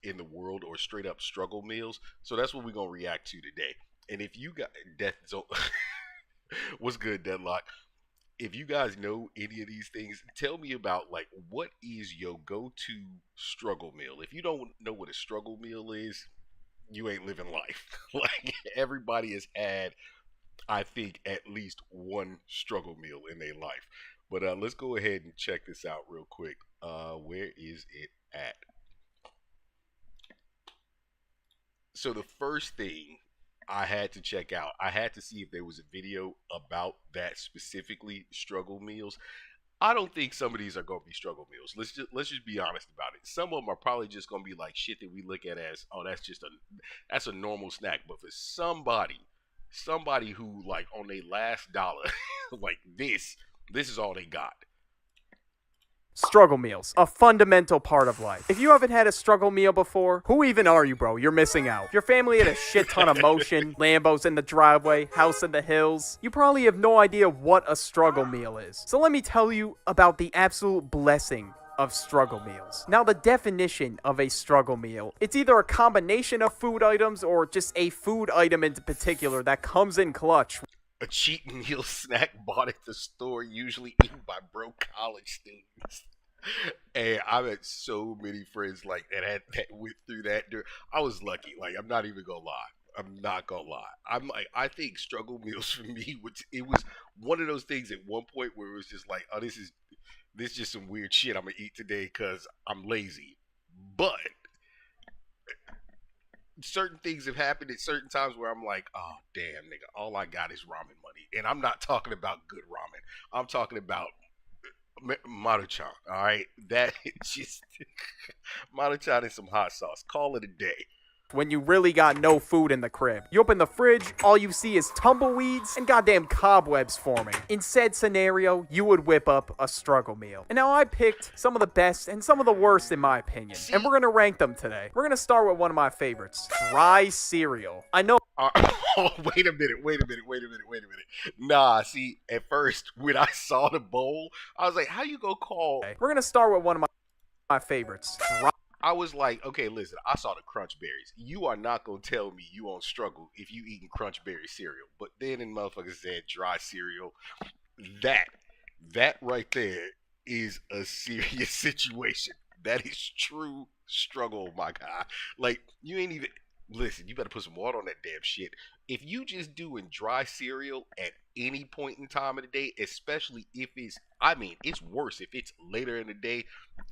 in the world or straight up struggle meals. So that's what we're gonna react to today. And if you got Death Zone, what's good, Deadlock? If you guys know any of these things, tell me about like what is your go-to struggle meal. If you don't know what a struggle meal is, you ain't living life. Like everybody has had, I think, at least one struggle meal in their life. But let's go ahead and check this out real quick. Where is it at? So the first thing I had to check out, I had to see if there was a video about that specifically struggle meals. I don't think some of these are gonna be struggle meals. Let's just be honest about it. Some of them are probably just gonna be like shit that we look at as, oh, that's a normal snack. But for somebody who like on their last dollar, like this is all they got. Struggle meals, a fundamental part of life. If you haven't had a struggle meal before, who even are you, bro? You're missing out. If your family had a shit ton of motion, Lambos in the driveway, house in the hills, you probably have no idea what a struggle meal is. So let me tell you about the absolute blessing of struggle meals. Now, the definition of a struggle meal, it's either a combination of food items or just a food item in particular that comes in clutch. A cheat meal snack bought at the store, usually eaten by broke college students. And I've had so many friends like that went through that. I was lucky. Like I'm not even gonna lie. I'm not gonna lie. I think struggle meals for me, which it was one of those things at one point where it was just like, oh, this is just some weird shit I'm gonna eat today because I'm lazy. But certain things have happened at certain times where I'm like, oh damn, nigga, all I got is ramen money, and I'm not talking about good ramen. I'm talking about Maruchan. All right, that just Maruchan and some hot sauce. Call it a day. When you really got no food in the crib. You open the fridge, all you see is tumbleweeds and goddamn cobwebs forming. In said scenario, you would whip up a struggle meal. And now I picked some of the best and some of the worst in my opinion. And we're gonna rank them today. We're gonna start with one of my favorites, dry cereal. I know. Oh, wait a minute. Nah, see, at first, when I saw the bowl, I was like, how you gonna call? We're gonna start with one of my favorites, I was like, okay, listen, I saw the Crunch Berries. You are not gonna tell me you won't struggle if you eating Crunch Berry cereal. But then in motherfuckers said dry cereal. That right there is a serious situation. That is true struggle, my guy. Like, you ain't even listen, you better put some water on that damn shit. If you just doing dry cereal at any point in time of the day, especially if it's worse if it's later in the day,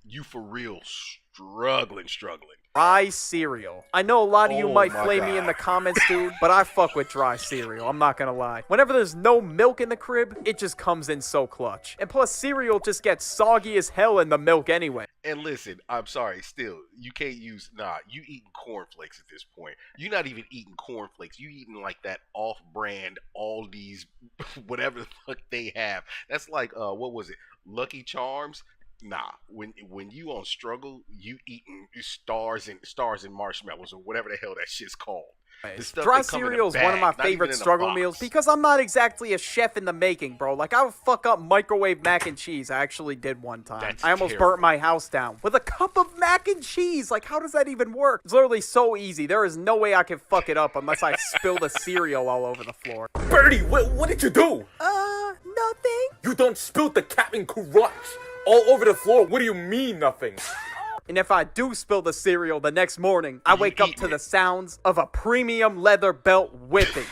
you for real struggling. dry cereal. I know a lot of you Oh might my flame me God. in the comments, dude, but I fuck with dry cereal. I'm not gonna lie. Whenever there's no milk in the crib, it just comes in so clutch. And plus, cereal just gets soggy as hell in the milk anyway. And listen, I'm sorry, still, you can't use, you eating cornflakes at this point. You're not even eating cornflakes. You eating like that off-brand, all these, whatever the fuck they have. That's like, what was it, Lucky Charms? Nah, when you on struggle, you eating stars and marshmallows or whatever the hell that shit's called. The stuff Dry that come in a cereal is one of bag, my not even favorite in a struggle box. meals because I'm not exactly a chef in the making, bro. Like, I would fuck up microwave mac and cheese. I actually did one time. That's I almost terrible. burnt my house down with a cup of mac and cheese. Like, how does that even work? It's literally so easy. There is no way I can fuck it up unless I spill the cereal all over the floor. Birdie, what did you do? Nothing. You done spilled the Captain Crunch all over the floor. What do you mean nothing? And if I do spill the cereal the next morning, I You wake up eating to it. the sounds of a premium leather belt whipping.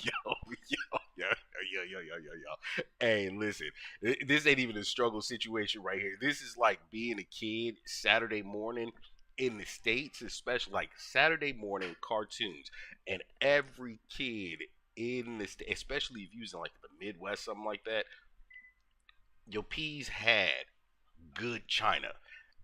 Yo. Hey, listen, this ain't even a struggle situation right here. This is like being a kid Saturday morning in the States, especially like Saturday morning cartoons. And every kid in the States, especially if you're using like the Midwest, something like that, your P's had good china.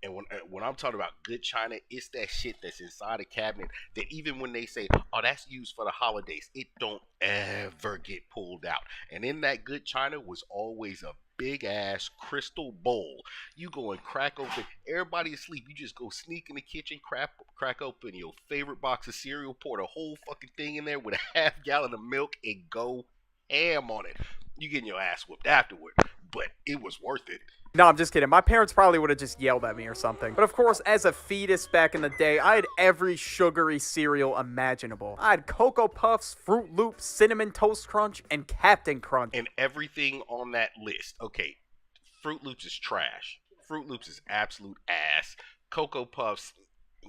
And when I'm talking about good china, it's that shit that's inside a cabinet that even when they say, oh, that's used for the holidays, it don't ever get pulled out. And in that good china was always a big ass crystal bowl. You go and crack open, everybody asleep. You just go sneak in the kitchen, crack open your favorite box of cereal, pour the whole fucking thing in there with a half gallon of milk, and go ham on it. You getting your ass whooped afterward. but it was worth it. No, I'm just kidding. My parents probably would have just yelled at me or something. But of course, as a fetus back in the day, I had every sugary cereal imaginable. I had Cocoa Puffs, Fruit Loops, Cinnamon Toast Crunch, and Captain Crunch. And everything on that list. Okay, Fruit Loops is trash. Fruit Loops is absolute ass. Cocoa Puffs,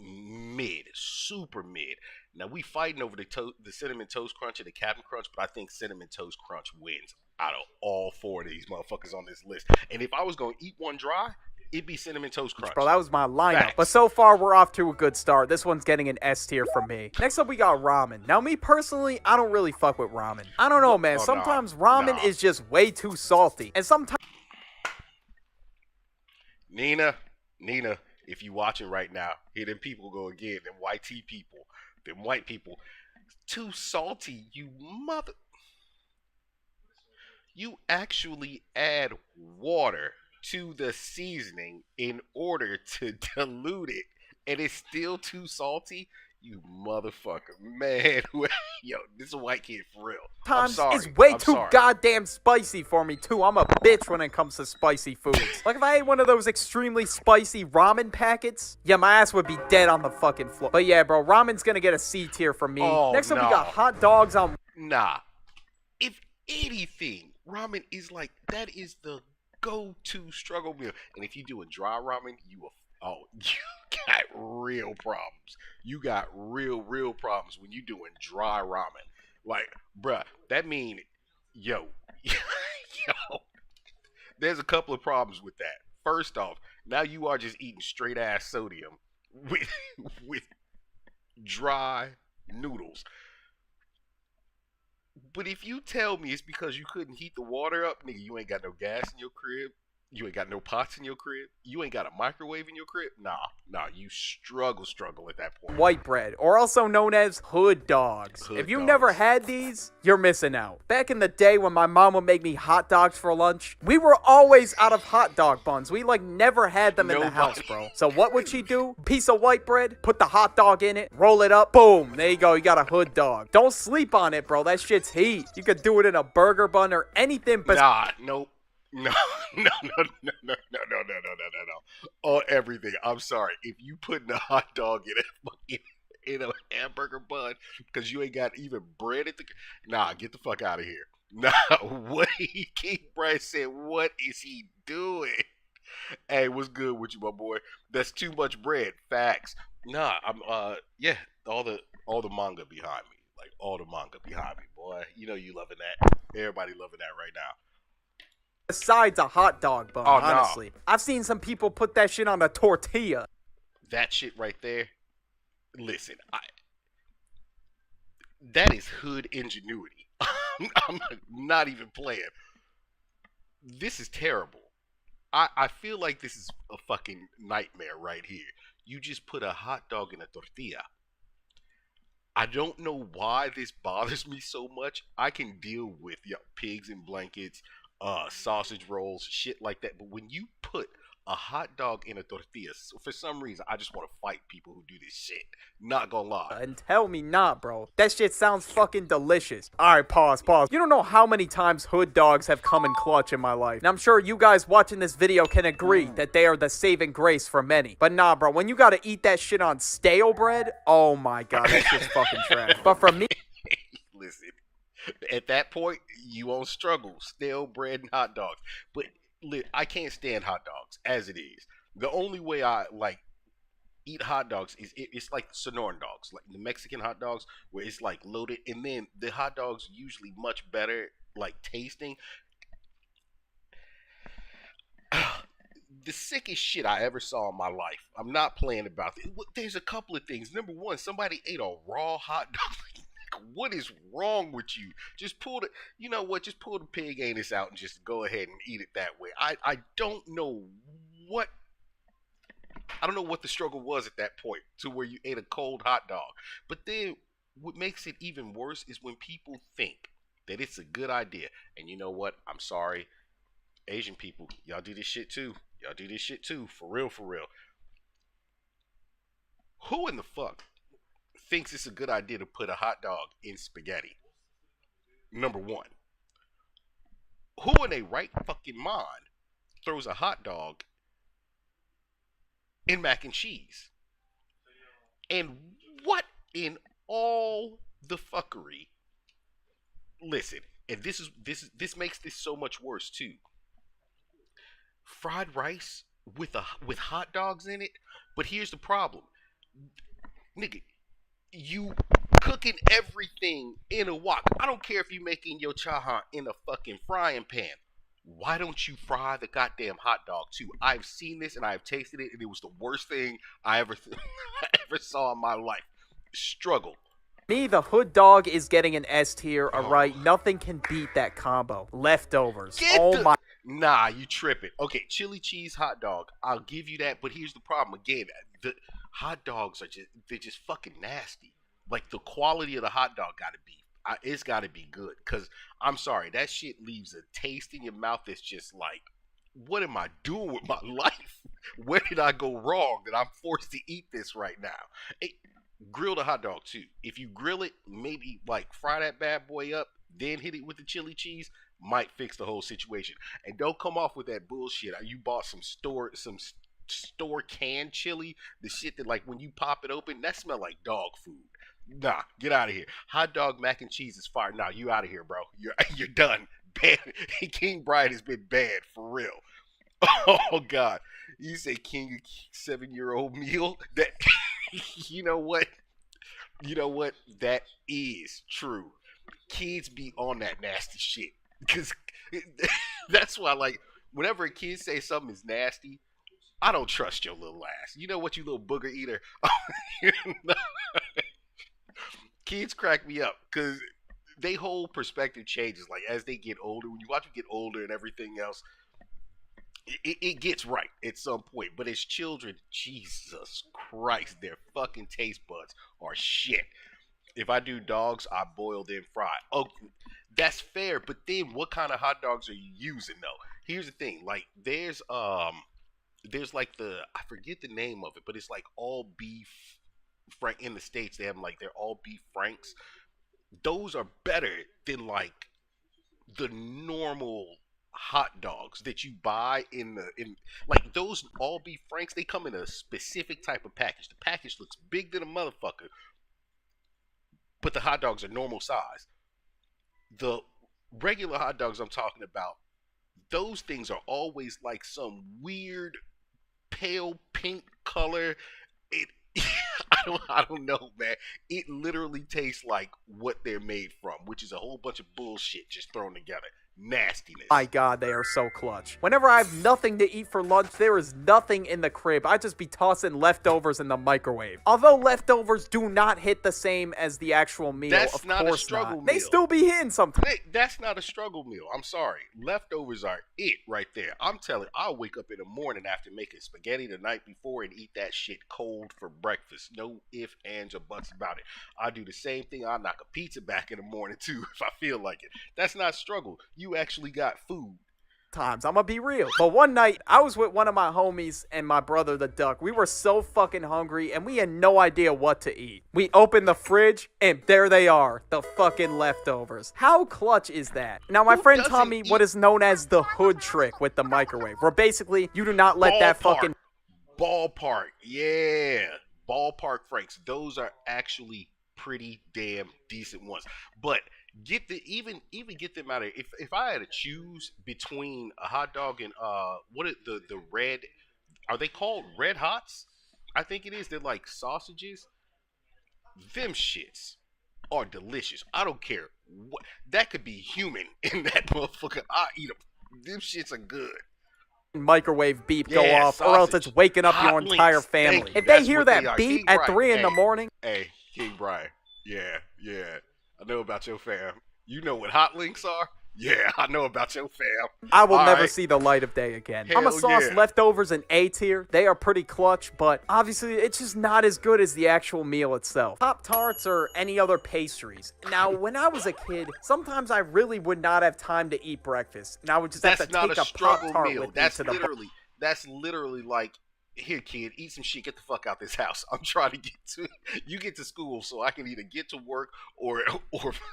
mid, super mid. Now we fighting over the Cinnamon Toast Crunch and the Captain Crunch, but I think Cinnamon Toast Crunch wins out of all four of these motherfuckers on this list. And if I was gonna eat one dry, it'd be Cinnamon Toast Crunch. Bro, that was my lineup. Facts. But so far, we're off to a good start. This one's getting an S tier from me. Next up, we got ramen. Now, me personally, I don't really fuck with ramen. I don't know, man. Oh, Sometimes nah. ramen is just way too salty. And sometimes... Nina, if you watching right now, here them people go again. Them white people. Too salty, you mother... You actually add water to the seasoning in order to dilute it, and it's still too salty. You motherfucker, man. Yo, this is a white kid for real. I'm sorry. It's way I'm too sorry. goddamn spicy for me, too. I'm a bitch when it comes to spicy foods. Like, if I ate one of those extremely spicy ramen packets, yeah, my ass would be dead on the fucking floor. But yeah, bro, ramen's gonna get a C tier from me. Oh, Next up, no. we got hot dogs on... Nah. If anything, ramen is like, that is the go-to struggle meal. And if you do a dry ramen, you got real problems. You got real problems when you doing dry ramen. Like, bruh, that mean, yo, there's a couple of problems with that. First off, now you are just eating straight ass sodium with dry noodles. But if you tell me it's because you couldn't heat the water up, nigga, you ain't got no gas in your crib. You ain't got no pots in your crib. You ain't got a microwave in your crib. Nah, you struggle at that point. white bread, or also known as hood dogs. Hood If you dogs. never had these, you're missing out. Back in the day when my mom would make me hot dogs for lunch, we were always out of hot dog buns. We never had them in the house, bro. So what would she do? Piece of white bread, put the hot dog in it, roll it up, boom, there you go, you got a hood dog. Don't sleep on it, bro. That shit's heat. You could do it in a burger bun or anything but... Nah, nope. No. On everything. I'm sorry. If you putting a hot dog in a hamburger bun because you ain't got even bread at the... Nah, get the fuck out of here. Nah, King Brad said, what is he doing? Hey, what's good with you, my boy? That's too much bread. Facts. Nah, I'm yeah, all the manga behind me. Like all the manga behind me, boy. You know you loving that. Everybody loving that right now. Besides a hot dog bun, Oh, no. honestly. I've seen some people put that shit on a tortilla. That shit right there. Listen, that is hood ingenuity. I'm not even playing. This is terrible. I feel like this is a fucking nightmare right here. You just put a hot dog in a tortilla. I don't know why this bothers me so much. I can deal with pigs in blankets, sausage rolls, shit like that. But when you put a hot dog in a tortilla, for some reason, I just want to fight people who do this shit. Not gonna lie. And tell me not, bro. That shit sounds fucking delicious. Alright, pause. You don't know how many times hood dogs have come in clutch in my life. And I'm sure you guys watching this video can agree that they are the saving grace for many. But nah, bro, when you gotta eat that shit on stale bread, oh my god, that shit's fucking trash. But for me... Listen, at that point, you won't struggle. Stale bread and hot dogs. But I can't stand hot dogs as it is. The only way I eat hot dogs is it's like Sonoran dogs, like the Mexican hot dogs, where it's like loaded, and then the hot dogs usually much better like tasting. The sickest shit I ever saw in my life. I'm not playing about it. There's a couple of things. Number one, somebody ate a raw hot dog. What is wrong with you? Just pull the, you know what? Just pull the pig anus out and just go ahead and eat it that way. I don't know what the struggle was at that point to where you ate a cold hot dog. But then what makes it even worse is when people think that it's a good idea. And you know what? I'm sorry, Asian people, y'all do this shit too. For real. Who in the fuck thinks it's a good idea to put a hot dog in spaghetti? Number one. Who in a right fucking mind throws a hot dog in mac and cheese? And what in all the fuckery? Listen, and this makes this so much worse too. Fried rice with hot dogs in it. But here's the problem, nigga. You cooking everything in a wok. I don't care if you making your chahan in a fucking frying pan. Why don't you fry the goddamn hot dog too? I've seen this and I've tasted it, and it was the worst thing I ever I ever saw in my life. Struggle. Me, the hood dog is getting an S tier, alright? Nothing can beat that combo. Leftovers. My. Nah, you tripping. Okay, chili cheese hot dog. I'll give you that, but here's the problem. Again, the hot dogs they're just fucking nasty. Like, the quality of the hot dog it's gotta be good. Cause I'm sorry, that shit leaves a taste in your mouth that's just like, what am I doing with my life? Where did I go wrong that I'm forced to eat this right now? Grill the hot dog too. If you grill it, maybe like fry that bad boy up, then hit it with the chili cheese, might fix the whole situation. And don't come off with that bullshit. You bought some store canned chili, the shit that, like, when you pop it open, that smell like dog food. Nah, get out of here. Hot dog mac and cheese is fire. Nah, you out of here, bro. You're done. Banned. King Brian has been banned for real. Oh God, you say King 7-year-old meal? That you know what? That is true. Kids be on that nasty shit because that's why, like, whenever a kid say something is nasty, I don't trust your little ass. You know what, you little booger eater? Kids crack me up because they whole perspective changes. Like, as they get older, when you watch them get older and everything else, it gets right at some point. But as children, Jesus Christ, their fucking taste buds are shit. If I do dogs, I boil then fry. Oh, that's fair. But then, what kind of hot dogs are you using though? Here's the thing. Like, there's like I forget the name of it, but it's like all beef. Frank in the States, they have like their all beef Franks. Those are better than like the normal hot dogs that you buy in like those all beef Franks. They come in a specific type of package. The package looks big than a motherfucker, but the hot dogs are normal size. The regular hot dogs I'm talking about, those things are always like some weird pale pink color. I don't know, man. It literally tastes like what they're made from, which is a whole bunch of bullshit just thrown together. Nastiness. My God, they are so clutch. Whenever I have nothing to eat for lunch, there is nothing in the crib. I just be tossing leftovers in the microwave. Although leftovers do not hit the same as the actual meal, that's not a struggle meal. They still be hitting sometimes. That's not a struggle meal. I'm sorry. Leftovers are it right there. I'm telling. I'll wake up in the morning after making spaghetti the night before and eat that shit cold for breakfast. No ifs, ands, or buts about it. I do the same thing. I'll knock a pizza back in the morning too if I feel like it. That's not struggle. You actually got food. I'm gonna be real. But one night, I was with one of my homies and my brother, the duck. We were so fucking hungry, and we had no idea what to eat. We opened the fridge, and there they are, the fucking leftovers. How clutch is that? Now, my friend taught me what is known as the hood trick with the microwave, where basically, you do not let that fucking... Ballpark, yeah. Ballpark Franks. Those are actually pretty damn decent ones. But... even get them out of here. If I had to choose between a hot dog and what are the red, are they called Red Hots? I think it is. They're like sausages. Them shits are delicious. I don't care what, that could be human in that motherfucker. I eat them. Them shits are good. Microwave beep go off, or else it's waking up your entire family. If they hear that beep at 3 in the morning. Hey, King Brian. Yeah. I know about your fam. You know what hot links are? Yeah, I know about your fam. I will never see the light of day again. I'm a sauce leftovers in A tier. They are pretty clutch, but obviously it's just not as good as the actual meal itself. Pop-Tarts or any other pastries. Now, when I was a kid, sometimes I really would not have time to eat breakfast, and I would just have to take a Pop-Tart with me to the... That's literally like here, kid, eat some shit. Get the fuck out this house. I'm trying to get to you get to school so I can either get to work or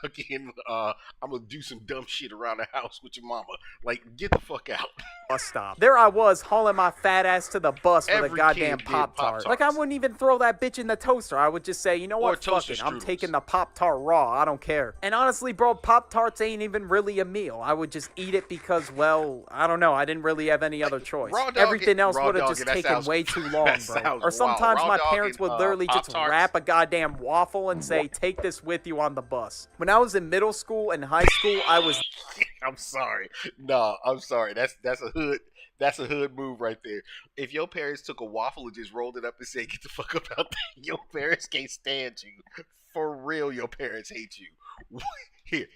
fucking I'm gonna do some dumb shit around the house with your mama. Like, get the fuck out. Bus stop. There I was hauling my fat ass to the bus with a Every goddamn kid did Pop-Tart. Like, I Pop-Tarts. wouldn't even throw that bitch in the toaster. I would just say, you know Or what, fuck toaster it. I'm strudels. taking the Pop-Tart raw. I don't care. And honestly, bro, Pop-Tarts ain't even really a meal. I would just eat it because, well, I don't know. I didn't really have any other choice. Raw dog Everything else raw would have dog, just that taken sounds- way too long, that bro. sounds Or sometimes wild. my Raw dog parents and, would literally just Pop-Tarts. wrap a goddamn waffle and say, take this with you on the bus. When I was in middle school and high school, I was I'm sorry. No, I'm sorry. That's a hood. That's a hood move right there. If your parents took a waffle and just rolled it up and said, "Get the fuck up out there," your parents can't stand you. For real, your parents hate you. Here,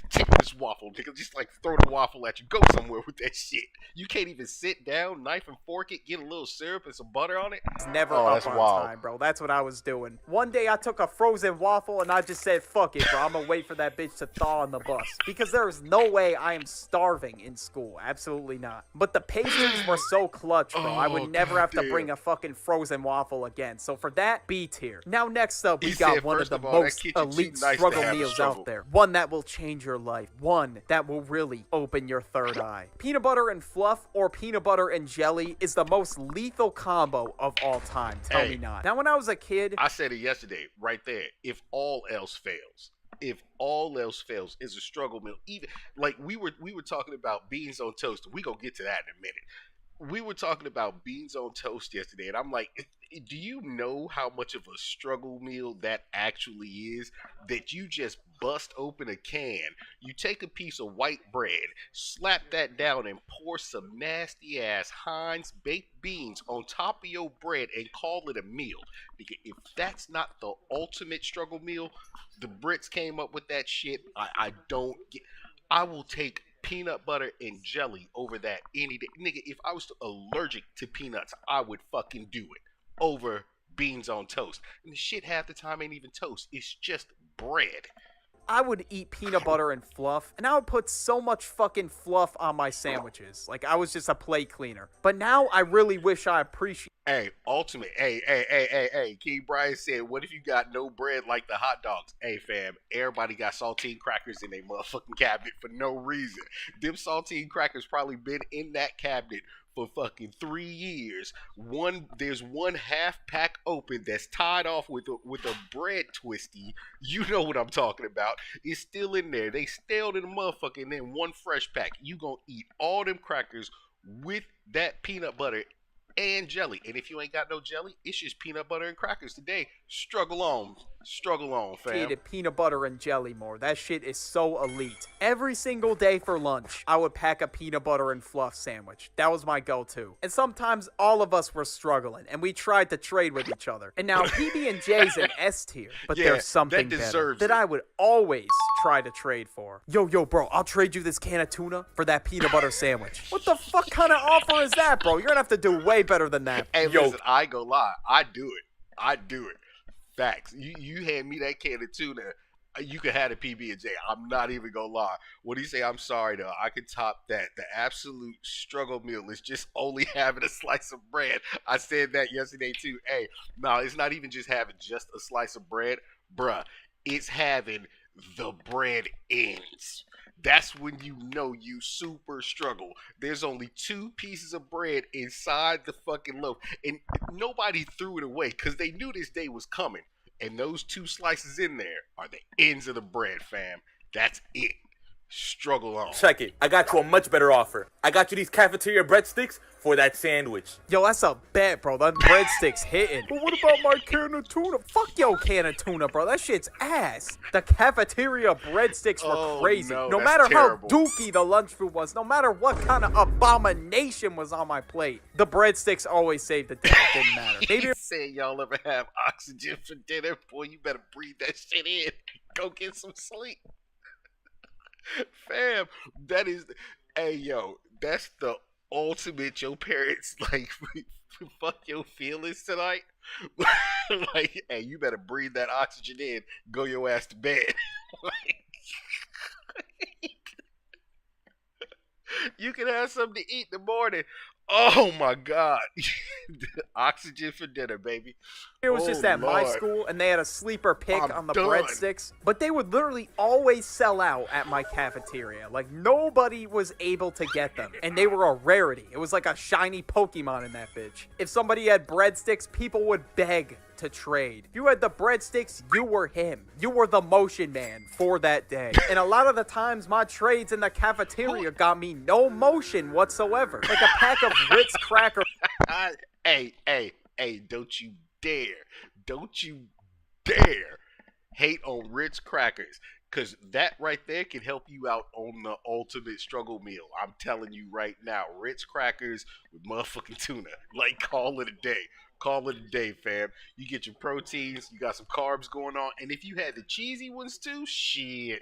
take this waffle, nigga. Just like throw the waffle at you. Go somewhere with that shit. You can't even sit down, knife and fork it, get a little syrup and some butter on it. never Oh, up that's on wild. time, bro. That's what I was doing. One day I took a frozen waffle and I just said, fuck it, bro. I'm gonna wait for that bitch to thaw on the bus. Because there is no way I am starving in school. Absolutely not. But the pastries were so clutch, bro. I Oh, would never have to goddamn. bring a fucking frozen waffle again. So for that, B tier. Now next up, we He got said, one of first the of all, that most kitchen too elite nice to struggle have a meals struggle. out there. One that will change your life. One that will really open your third eye. Peanut butter and fluff or peanut butter and jelly is the most lethal combo of all time. Tell Hey. me not. Now, when I was a kid, I said it yesterday, right there. If all else fails, is a struggle meal. Even like we were talking about beans on toast. We gonna get to that in a minute. We were talking about beans on toast yesterday, and I'm like, do you know how much of a struggle meal that actually is? That you just bust open a can, you take a piece of white bread, slap that down, and pour some nasty ass Heinz baked beans on top of your bread and call it a meal. Because if that's not the ultimate struggle meal, the Brits came up with that shit. I don't get. I will take peanut butter and jelly over that any day. Nigga, if I was allergic to peanuts, I would fucking do it over beans on toast. And the shit half the time ain't even toast. It's just bread. I would eat peanut butter and fluff, and I would put so much fucking fluff on my sandwiches. Like, I was just a plate cleaner. But now I really wish I appreciated. Hey, ultimate. Hey. King Brian said, what if you got no bread like the hot dogs? Hey, fam, everybody got saltine crackers in their motherfucking cabinet for no reason. Them saltine crackers probably been in that cabinet for fucking 3 years. There's one half pack open that's tied off with a bread twisty. You know what I'm talking about. It's still in there. They stale in the motherfucker, and then one fresh pack. You gonna eat all them crackers with that peanut butter and jelly. And if you ain't got no jelly, it's just peanut butter and crackers today. Struggle on, fam. Hated peanut butter and jelly more. That shit is so elite. Every single day for lunch, I would pack a peanut butter and fluff sandwich. That was my go-to. And sometimes all of us were struggling, and we tried to trade with each other. And now PB&J's an S tier, but Yeah, there's something that better deserves that it. I would always try to trade for. Yo, bro, I'll trade you this can of tuna for that peanut butter sandwich. What the fuck kind of offer is that, bro? You're gonna have to do way better than that. Hey, Yo. listen, I ain't gonna lie. I do it. Facts. You hand me that can of tuna, you can have a PB&J. I'm not even gonna lie. When you say I'm sorry though, I can top that. The absolute struggle meal is just only having a slice of bread. I said that yesterday too. Hey, no, it's not even just having just a slice of bread, bruh. It's having the bread ends. That's when you know you super struggle. There's only 2 pieces of bread inside the fucking loaf. And nobody threw it away because they knew this day was coming. And those 2 slices in there are the ends of the bread, fam. That's it. Struggle on. Check it. I got you a much better offer. I got you these cafeteria breadsticks for that sandwich. Yo, that's a bet, bro. That breadsticks hitting. But what about my can of tuna? Fuck your can of tuna, bro. That shit's ass. The cafeteria breadsticks were Oh, crazy. no, No that's matter terrible. how dookie the lunch food was, no matter what kind of abomination was on my plate, the breadsticks always saved the day. It didn't matter. They He didn't said y'all ever have oxygen for dinner? Boy, you better breathe that shit in. Go get some sleep. Fam, that is, hey yo, that's the ultimate. Your parents like fuck your feelings tonight. Like, hey, you better breathe that oxygen in. Go your ass to bed. Like, you can have something to eat in the morning. Oh my God. Oxygen for dinner, baby. It was just at my Lord. school, and they had a sleeper pick I'm on the done. breadsticks. But they would literally always sell out at my cafeteria. Like, nobody was able to get them. And they were a rarity. It was like a shiny Pokemon in that bitch. If somebody had breadsticks, people would beg to trade. If you had the breadsticks, you were him. You were the motion man for that day. And a lot of the times, my trades in the cafeteria got me no motion whatsoever. Like a pack of Ritz cracker. Hey, don't you dare hate on Ritz crackers, because that right there can help you out on the ultimate struggle meal. I'm telling you right now, Ritz crackers with motherfucking tuna. Like, call it a day. Call it a day, fam. You get your proteins, you got some carbs going on, and if you had the cheesy ones too, shit,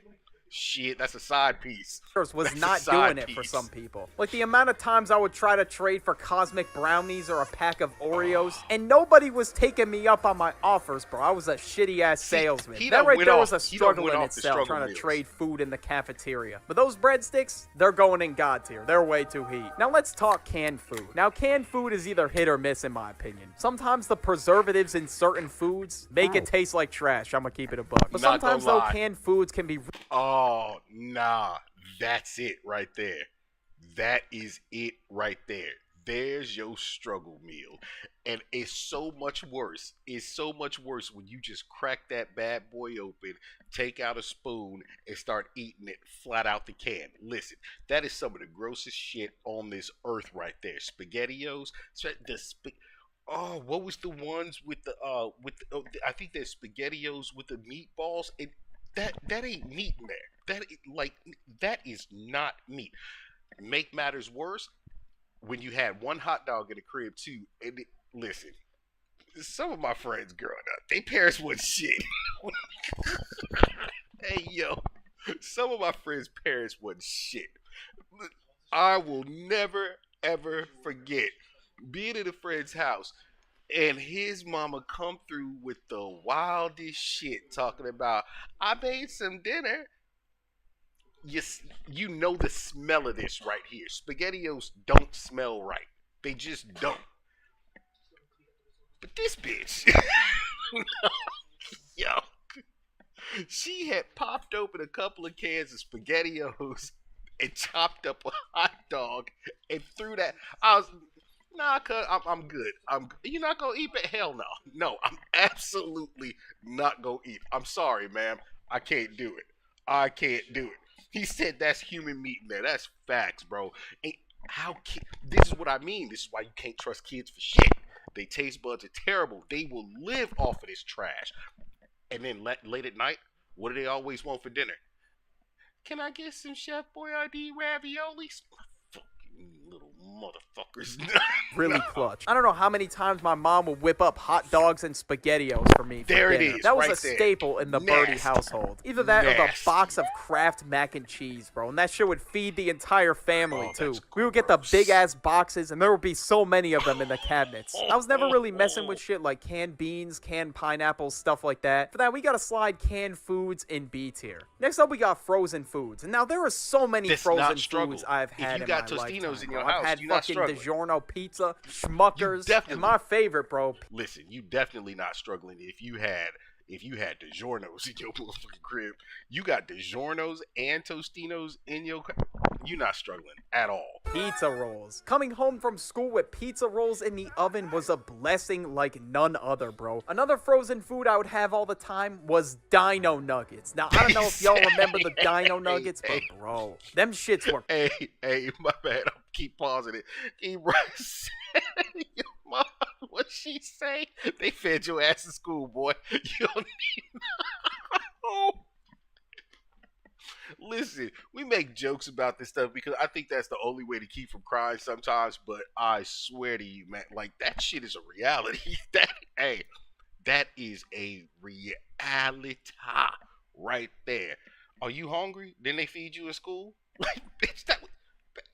that's a side piece. Was That's a not side doing it for piece. some people. Like the amount of times I would try to trade for cosmic brownies or a pack of Oreos, and nobody was taking me up on my offers, bro. I was a shitty ass salesman. he That done right went there off- was a he done struggle went in off the itself, struggle trying to meals. trade food in the cafeteria. But those breadsticks, they're going in God tier. They're way too heat. Now let's talk canned food. Now canned food is either hit or miss in my opinion. Sometimes the preservatives in certain foods make it taste like trash. I'm gonna keep it a buck. But Not gonna sometimes though lie. canned foods can be Oh, nah. That's it right there. That is it right there. There's your struggle meal. And it's so much worse. It's so much worse when you just crack that bad boy open, take out a spoon, and start eating it flat out the can. Listen, that is some of the grossest shit on this earth right there. SpaghettiOs. Oh, what was the ones with the I think there's SpaghettiOs with the meatballs. That ain't meat in there. That is not meat. Make matters worse, when you had one hot dog in the crib too. And listen, some of my friends growing up, they parents wasn't shit. Hey yo, some of my friends' parents wasn't shit. I will never ever forget being in a friend's house and his mama come through with the wildest shit, talking about, I made some dinner. You know the smell of this right here. SpaghettiOs don't smell right. They just don't. But this bitch, yo, she had popped open a couple of cans of SpaghettiOs and chopped up a hot dog and threw that. I was, nah, cuz I'm good. You're not gonna eat it? Hell no. No, I'm absolutely not gonna eat. I'm sorry, ma'am. I can't do it. I can't do it. He said that's human meat in there. That's facts, bro. And this is what I mean. This is why you can't trust kids for shit. They taste buds are terrible. They will live off of this trash. And then late at night, what do they always want for dinner? Can I get some Chef Boyardee raviolis? Fucking little motherfuckers. really clutch. I don't know how many times my mom would whip up hot dogs and SpaghettiOs for me for There it dinner. is, That was right a there. staple in the Birdie Nasty. household. Either that or the Nasty. box of Kraft mac and cheese, bro. And that shit would feed the entire family, Oh, too. that's We would get the gross. big-ass boxes, and there would be so many of them in the cabinets. I was never really messing with shit like canned beans, canned pineapples, stuff like that. For that, we gotta slide canned foods in B tier. Next up, we got frozen foods. And now, there are so many That's frozen not struggle. foods I've If had you in got my Tostino's lifetime, in your bro. I've house, had you're not fucking struggling. DiGiorno pizza, Schmuckers, definitely- and my favorite, bro, Listen, you definitely not struggling if you had DiGiorno's in your motherfucking crib. You got DiGiorno's and Tostinos in your crib. You're not struggling at all. pizza rolls. Coming home from school with pizza rolls in the oven was a blessing like none other, bro. Another frozen food I would have all the time was Dino Nuggets. Now, I don't know if y'all remember the Dino Nuggets, but bro, them shits were Hey, my bad. I'll keep pausing it. Keep right. Your mom, what she say? They fed your ass in school, boy. You don't need no. Listen, we make jokes about this stuff because I think that's the only way to keep from crying sometimes, but I swear to you, man, like that shit is a reality. That is a reality right there. Are you hungry? Didn't they feed you in school? Like, bitch,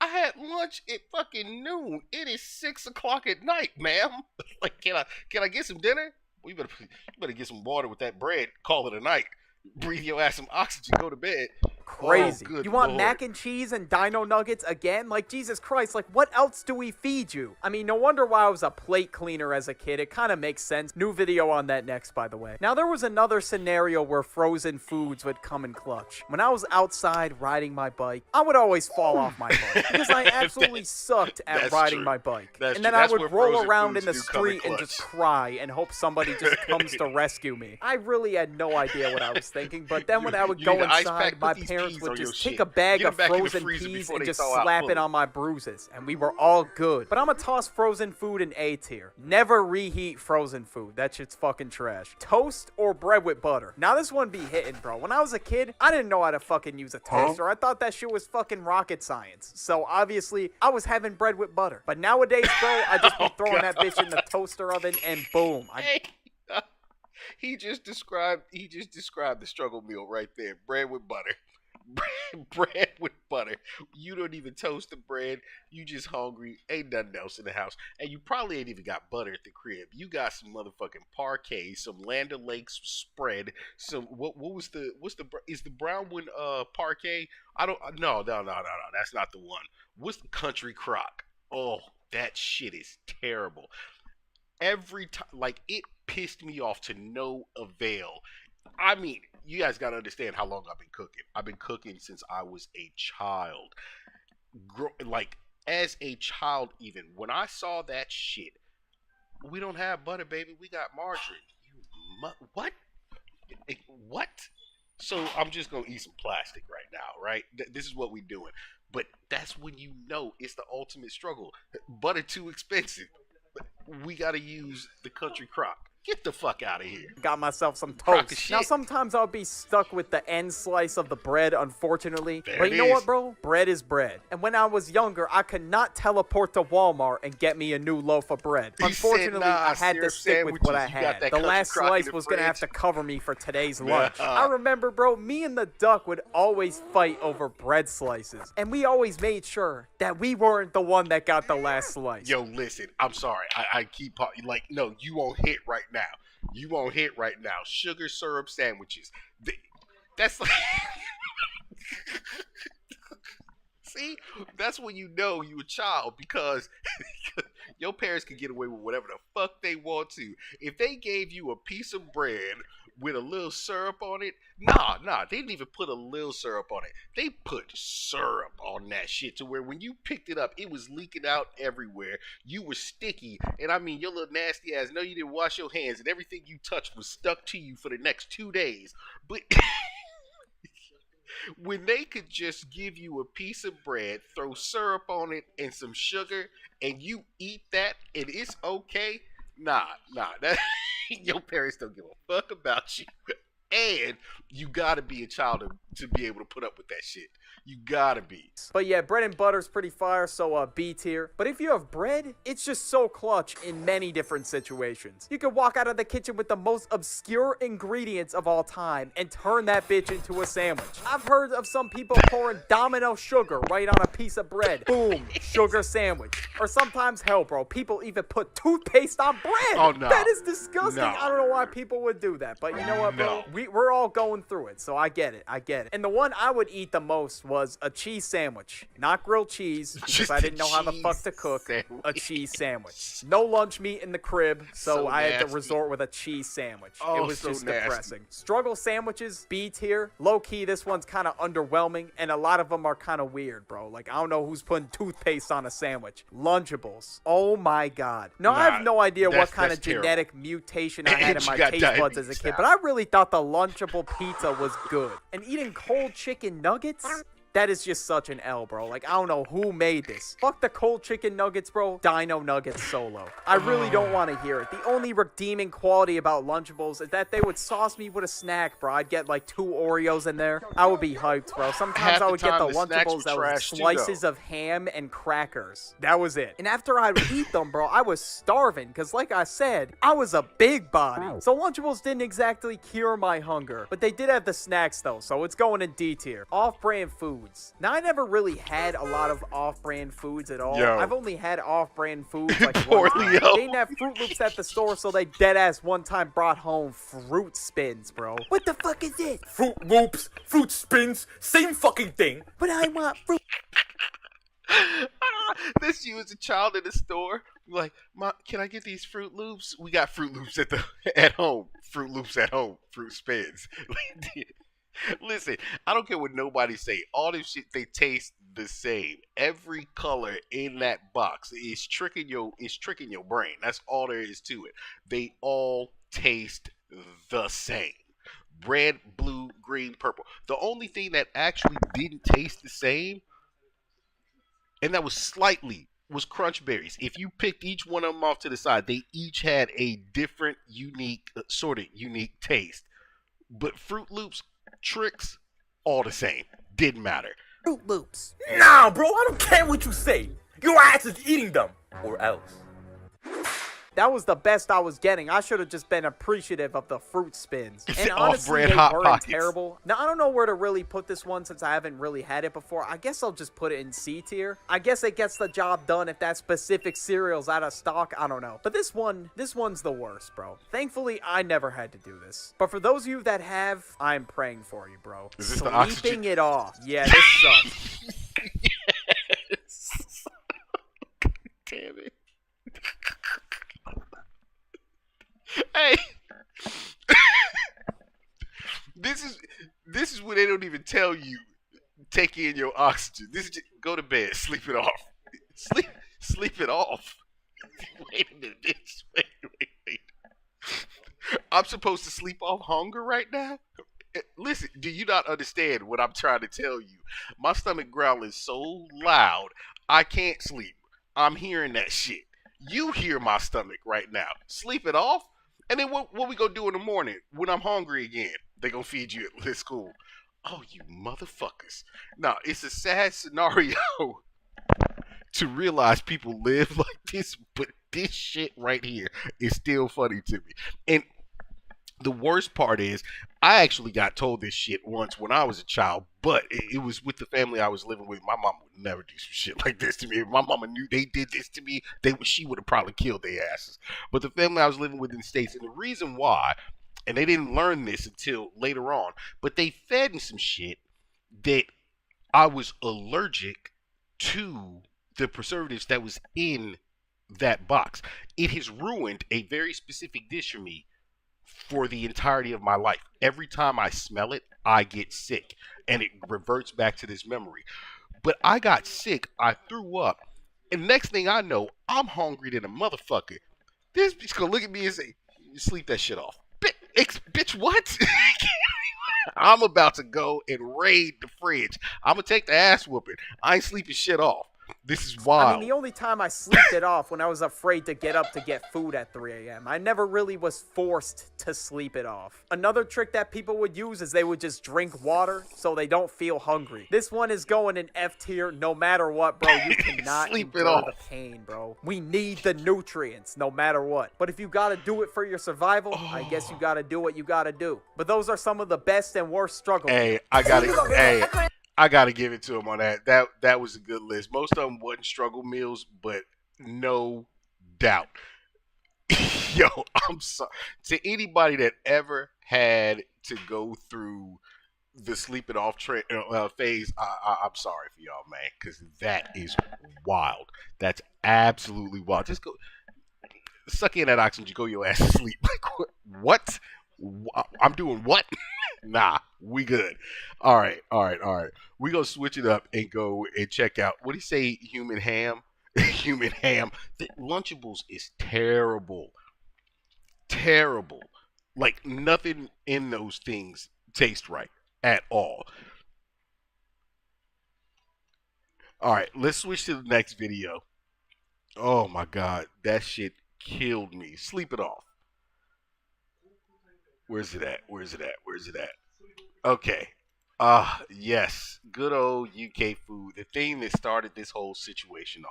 I had lunch at fucking noon. It is 6 o'clock at night, ma'am. Like, can I get some dinner? Well, you better get some water with that bread. Call it a night. Breathe your ass some oxygen. Go to bed. crazy. good You want Lord. mac and cheese and dino nuggets again? Like, Jesus Christ, like, what else do we feed you? I mean, no wonder why I was a plate cleaner as a kid. It kind of makes sense. New video on that next, by the way. Now, there was another scenario where frozen foods would come in clutch. When I was outside riding my bike, I would always fall off my bike because I absolutely sucked at that's riding true. my bike. That's And then true. I That's would where roll frozen around in foods the do come in street and clutch. just cry and hope somebody just comes to rescue me. I really had no idea what I was thinking, but then when I would You go need an ice inside, pack, my put these parents peas would on your just take shit. a bag Get 'em of back in the frozen freezer peas before and they just thaw out slap it fully. on my bruises, and we were all good. But I'm gonna toss frozen food in A tier. Never reheat frozen food. That shit's fucking trash. Toast or bread with butter. Now this one be hitting, bro. When I was a kid, I didn't know how to fucking use a toaster. I thought that shit was fucking rocket science. So obviously, I was having bread with butter. But nowadays, bro, I just be Oh, throwing God. that bitch in the toaster oven and boom. Hey, he just described the struggle meal right there. Bread with butter. Bread with butter. You don't even toast the bread. You just hungry. Ain't nothing else in the house. And you probably ain't even got butter at the crib. You got some motherfucking parquet, some Land O'Lakes spread, some is the brown one parquet? I don't no. That's not the one. What's the Country Crock? Oh, that shit is terrible. Every time, like, it pissed me off to no avail. I mean, you guys gotta understand how long I've been cooking. I've been cooking since I was a child. Like, as a child, even when I saw that shit, we don't have butter, baby. We got margarine. What? What? So I'm just gonna eat some plastic right now, right? This is what we doing. But that's when you know it's the ultimate struggle. Butter too expensive. We gotta use the Country Crock. Get the fuck out of here. Got myself some Crock of toast. shit. Now, sometimes I'll be stuck with the end slice of the bread, unfortunately. There But it you know is. what, bro? Bread is bread. And when I was younger, I could not teleport to Walmart and get me a new loaf of bread. He said, Unfortunately, "Nah, I had to syrup stick with what I sandwiches. You got had. that The Country last Crock in slice the was going to have to fridge. cover me for today's Nah. lunch. I remember, bro, me and the duck would always fight over bread slices. And we always made sure that we weren't the one that got the last slice. Yo, listen, I'm sorry. I keep like, no, you won't hit right now. You won't hit right now. Sugar syrup sandwiches. That's like, see, that's when you know you a child, because your parents can get away with whatever the fuck they want to. If they gave you a piece of bread with a little syrup on it, nah, they didn't even put a little syrup on it. They put syrup on that shit to where when you picked it up, it was leaking out everywhere. You were sticky, and I mean, your little nasty ass, no, you didn't wash your hands, and everything you touched was stuck to you for the next 2 days. But when they could just give you a piece of bread, throw syrup on it and some sugar, and you eat that and it's okay, nah, that your parents don't give a fuck about you. And you gotta be a child to be able to put up with that shit. You gotta be. But yeah, bread and butter's pretty fire, so B tier. But if you have bread, it's just so clutch in many different situations. You can walk out of the kitchen with the most obscure ingredients of all time and turn that bitch into a sandwich. I've heard of some people pouring Domino sugar right on a piece of bread. Boom, sugar sandwich. Or sometimes, hell, bro, people even put toothpaste on bread. Oh, no. That is disgusting. No. I don't know why people would do that. But you know what, bro? No. We're all going through it, so I get it. And the one I would eat the most was a cheese sandwich. Not grilled cheese, because Just I a didn't know how the fuck cheese to cook. sandwich. A cheese sandwich. No lunch meat in the crib, so So I had to nasty. resort with a cheese sandwich. Oh, It was so just nasty. depressing. Struggle sandwiches, B tier. Low key, this one's kind of underwhelming, and a lot of them are kind of weird, bro. Like, I don't know who's putting toothpaste on a sandwich. Lunchables. Oh my god. No, I have Nah, no idea what that's kind of terrible. genetic mutation I had in And my you got taste buds as a diabetes kid, now. but I really thought the Lunchable pizza was good. And eating cold chicken nuggets? That is just such an L, bro. Like, I don't know who made this. Fuck the cold chicken nuggets, bro. Dino Nuggets solo. I really don't want to hear it. The only redeeming quality about Lunchables is that they would sauce me with a snack, bro. I'd get like 2 Oreos in there. I would be hyped, bro. Sometimes Half I the would get time, the the snacks Lunchables were that was trash too, slices though. of ham and crackers. That was it. And after I would eat them, bro, I was starving because, like I said, I was a big body. So Lunchables didn't exactly cure my hunger, but they did have the snacks, though, so it's going in D tier. Off-brand food. foods. Now, I never really had a lot of off-brand foods at all. Yo. I've only had off-brand foods like Poor one time. Leo. They didn't have Fruit Loops at the store, so they deadass one time brought home Fruit Spins, bro. What the fuck is this? Fruit Loops, Fruit Spins, same fucking thing. But I want Fruit. This you as a child in the store, like, Mom, can I get these Fruit Loops? We got Fruit Loops at home. Fruit Loops at home. Fruit Spins. Listen, I don't care what nobody say. All this shit, they taste the same. Every color in that box is tricking your brain. That's all there is to it. They all taste the same. Red, blue, green, purple. The only thing that actually didn't taste the same, and that was Crunch Berries. If you picked each one of them off to the side, they each had a different, unique taste. But Fruit Loops, Tricks, all the same. Didn't matter. Fruit Loops. Nah, bro, I don't care what you say. Your ass is eating them. Or else. That was the best I was getting. I should have just been appreciative of the Fruit Spins. It's And an honestly, off-brand they Hot weren't Pockets. terrible. Now, I don't know where to really put this one since I haven't really had it before. I guess I'll just put it in C tier. I guess it gets the job done if that specific cereal's out of stock. I don't know. But this one's the worst, bro. Thankfully, I never had to do this. But for those of you that have, I'm praying for you, bro. Is this the Sleeping oxygen? it off. Yeah, this sucks. Yes. Damn it. Hey, this is when they don't even tell you take in your oxygen. This is just, go to bed, sleep it off, sleep it off. Wait a minute, bitch. Wait. I'm supposed to sleep off hunger right now? Listen, do you not understand what I'm trying to tell you? My stomach growling so loud, I can't sleep. I'm hearing that shit. You hear my stomach right now. Sleep it off? And then what we gonna do in the morning when I'm hungry again? They gonna feed you at school. Oh, you motherfuckers. Now, it's a sad scenario to realize people live like this, but this shit right here is still funny to me. And the worst part is, I actually got told this shit once when I was a child, but it was with the family I was living with. My mom would never do some shit like this to me. If my mama knew they did this to me, she would have probably killed their asses. But the family I was living with in the States, and the reason why, and they didn't learn this until later on, but they fed me some shit that I was allergic to the preservatives that was in that box. It has ruined a very specific dish for me for the entirety of my life. Every time I smell it, I get sick, and it reverts back to this memory. But I got sick, I threw up, and next thing I know, I'm hungry than a motherfucker. This bitch gonna look at me and say, sleep that shit off. Bitch, what? I'm about to go and raid the fridge. I'm gonna take the ass whooping. I ain't sleeping shit off. This is wild. I mean, the only time I slept it off when I was afraid to get up to get food at 3 a.m. I never really was forced to sleep it off. Another trick that people would use is they would just drink water so they don't feel hungry. This one is going in F tier no matter what, bro. You cannot Sleep it endure off. the pain, bro. We need the nutrients no matter what. But if you gotta do it for your survival, I guess you gotta do what you gotta do. But those are some of the best and worst struggles. Hey, I gotta give it to him on that. That was a good list. Most of them wasn't struggle meals, but no doubt. Yo, I'm sorry to anybody that ever had to go through the sleep it off phase. I'm sorry for y'all, man, because that is wild. That's absolutely wild. Just go suck in that oxygen. Go your ass to sleep. Like what? I'm doing what? Nah, we good. All right. We gonna switch it up and go and check out. What do you say, Human Ham? Human Ham. The Lunchables is terrible. Terrible. Like nothing in those things tastes right at all. All right, let's switch to the next video. Oh my God, that shit killed me. Sleep it off. Where's it at? Okay. Yes. Good old UK food. The thing that started this whole situation off.